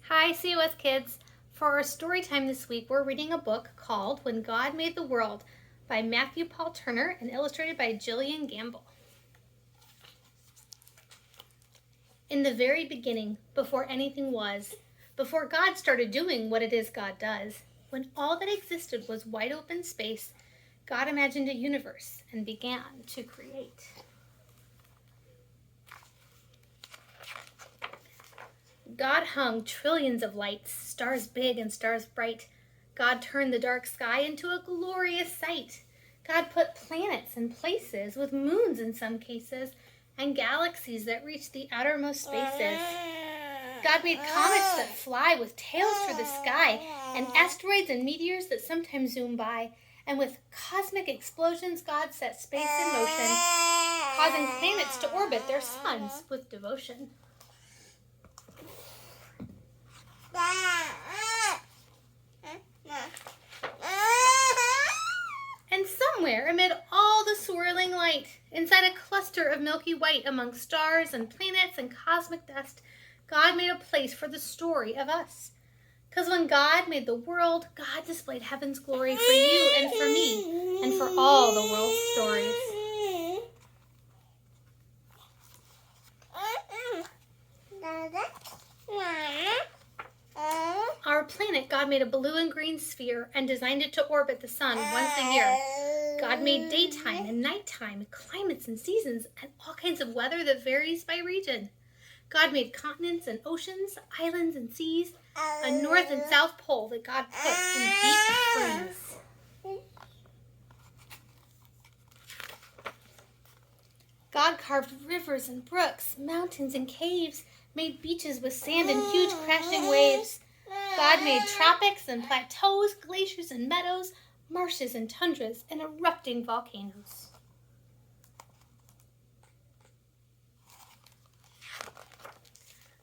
Hi, COS kids. For our story time this week, we're reading a book called When God Made the World by Matthew Paul Turner and illustrated by Gillian Gamble. In the very beginning, before anything was, before God started doing what it is God does, when all that existed was wide open space, God imagined a universe and began to create. God hung trillions of lights, stars big and stars bright. God turned the dark sky into a glorious sight. God put planets in places, with moons in some cases, and galaxies that reached the outermost spaces. God made comets that fly with tails through the sky, and asteroids and meteors that sometimes zoom by. And with cosmic explosions, God set space in motion, causing planets to orbit their suns with devotion. And somewhere amid all the swirling light, inside a cluster of milky white among stars and planets and cosmic dust, God made a place for the story of us. 'Cause when God made the world, God displayed heaven's glory for you and for me and for all the world's stories. Our planet, God made a blue and green sphere and designed it to orbit the sun once a year. God made daytime and nighttime, climates and seasons, and all kinds of weather that varies by region. God made continents and oceans, islands and seas, a north and south pole that God put in deep freeze. God carved rivers and brooks, mountains and caves, made beaches with sand and huge crashing waves. God made tropics and plateaus, glaciers and meadows, marshes and tundras, and erupting volcanoes.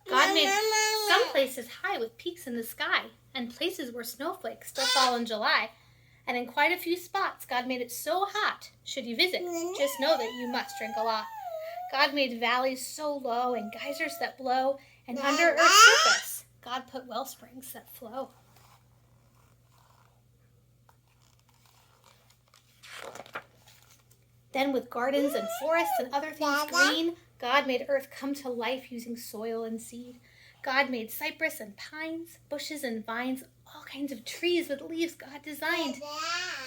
God made some places high with peaks in the sky, and places where snowflakes still fall in July. And in quite a few spots, God made it so hot, should you visit, just know that you must drink a lot. God made valleys so low and geysers that blow, and under Earth's surface, God put well springs that flow. Then with gardens and forests and other things green, God made earth come to life using soil and seed. God made cypress and pines, bushes and vines, all kinds of trees with leaves God designed.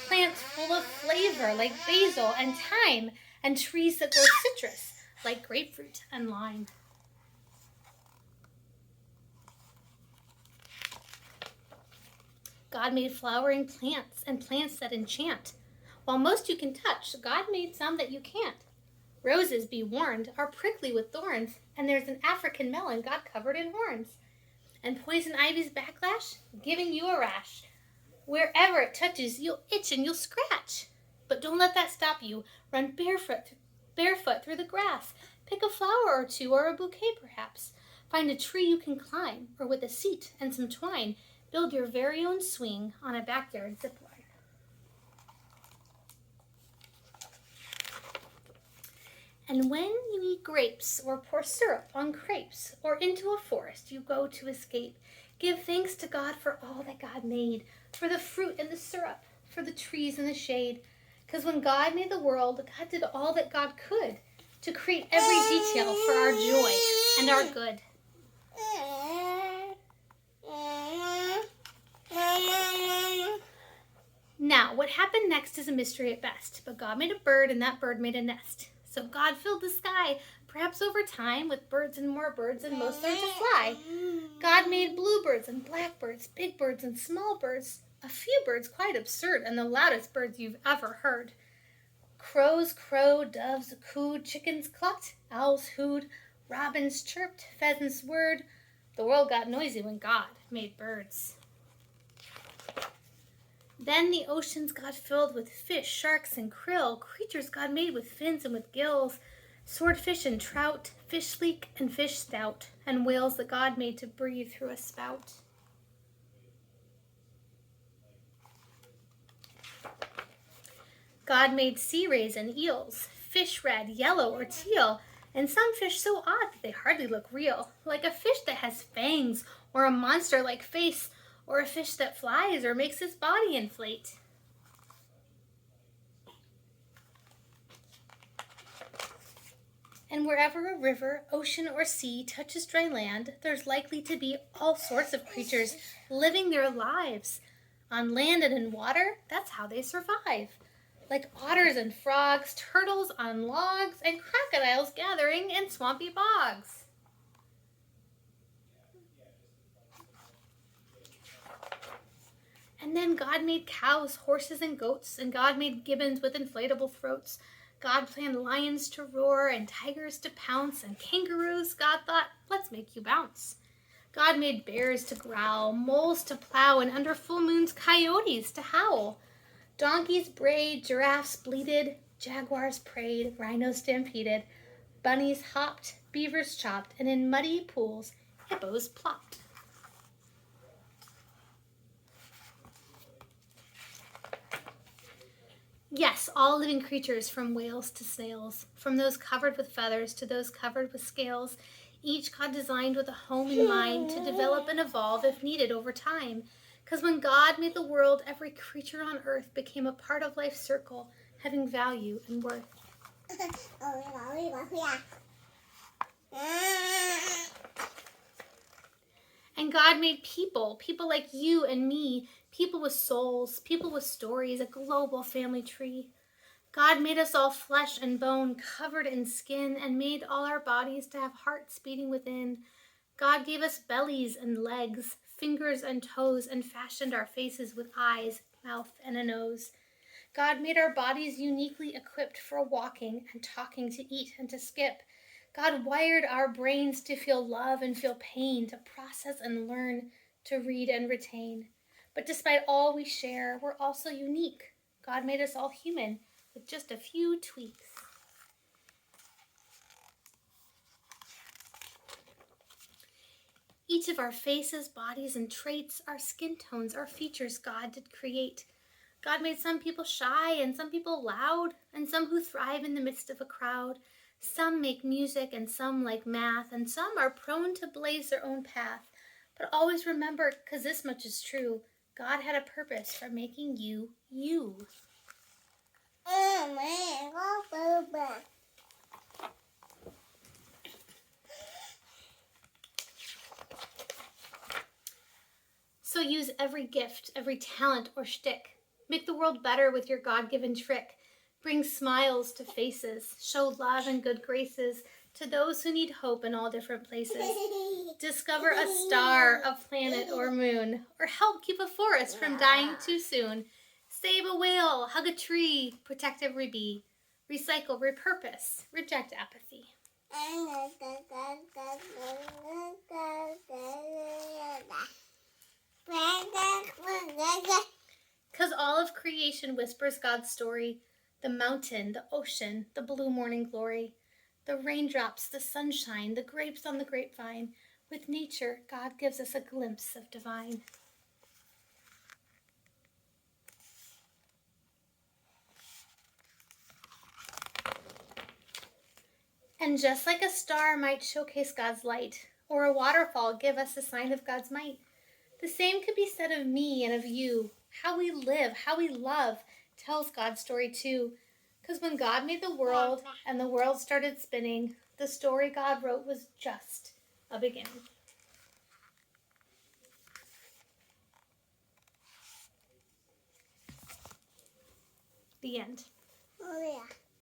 Plants full of flavor like basil and thyme, and trees that grow citrus like grapefruit and lime. God made flowering plants and plants that enchant. While most you can touch, God made some that you can't. Roses, be warned, are prickly with thorns, and there's an African melon God covered in horns. And poison ivy's backlash, giving you a rash. Wherever it touches, you'll itch and you'll scratch. But don't let that stop you. Run barefoot through the grass. Pick a flower or two or a bouquet perhaps. Find a tree you can climb, or with a seat and some twine, build your very own swing on a backyard zip line. And when you eat grapes or pour syrup on crepes or into a forest you go to escape, give thanks to God for all that God made, for the fruit and the syrup, for the trees and the shade. 'Cause when God made the world, God did all that God could to create every detail for our joy and our good. Now, what happened next is a mystery at best, but God made a bird and that bird made a nest. So God filled the sky, perhaps over time, with birds and more birds, and most learned to fly. God made bluebirds and blackbirds, big birds and small birds, a few birds quite absurd, and the loudest birds you've ever heard. Crows crowed, doves cooed, chickens clucked, owls hooed, robins chirped, pheasants whirred. The world got noisy when God made birds. Then the oceans got filled with fish, sharks, and krill, creatures God made with fins and with gills, swordfish and trout, fish sleek and fish stout, and whales that God made to breathe through a spout. God made sea rays and eels, fish red, yellow, or teal, And some fish so odd that they hardly look real, like a fish that has fangs, or a monster-like face, or a fish that flies or makes its body inflate. And wherever a river, ocean, or sea touches dry land, there's likely to be all sorts of creatures living their lives. On land and in water, that's how they survive. Like otters and frogs, turtles on logs, and crocodiles gathering in swampy bogs. And then God made cows, horses, and goats, and God made gibbons with inflatable throats. God planned lions to roar and tigers to pounce, and kangaroos, God thought, let's make you bounce. God made bears to growl, moles to plow, and under full moons, coyotes to howl. Donkeys brayed, giraffes bleated, jaguars prayed, rhinos stampeded, bunnies hopped, beavers chopped, and in muddy pools, hippos plopped. Yes, all living creatures, from whales to snails, from those covered with feathers to those covered with scales, each God designed with a home in mind to develop and evolve if needed over time. Because when God made the world, every creature on earth became a part of life's circle, having value and worth. And God made people like you and me, people with souls, people with stories, a global family tree. God made us all flesh and bone, covered in skin, and made all our bodies to have hearts beating within. God gave us bellies and legs, fingers and toes, and fashioned our faces with eyes, mouth, and a nose. God made our bodies uniquely equipped for walking and talking, to eat and to skip. God wired our brains to feel love and feel pain, to process and learn, to read and retain. But despite all we share, we're also unique. God made us all human, with just a few tweaks. Each of our faces, bodies, and traits, our skin tones, our features, God did create. God made some people shy and some people loud, and some who thrive in the midst of a crowd. Some make music and some like math, and some are prone to blaze their own path. But always remember, 'cause this much is true, God had a purpose for making you, you. So use every gift, every talent or shtick. Make the world better with your God-given trick. Bring smiles to faces. Show love and good graces to those who need hope in all different places. Discover a star, a planet, or moon, or help keep a forest from dying too soon. Save a whale, hug a tree, protect every bee. Recycle, repurpose, reject apathy. Because all of creation whispers God's story. The mountain, the ocean, the blue morning glory. The raindrops, the sunshine, the grapes on the grapevine. With nature, God gives us a glimpse of divine. And just like a star might showcase God's light, or a waterfall give us a sign of God's might, the same could be said of me and of you. How we live, how we love, tells God's story too. Because when God made the world and the world started spinning, the story God wrote was just a beginning. The end. Oh, yeah.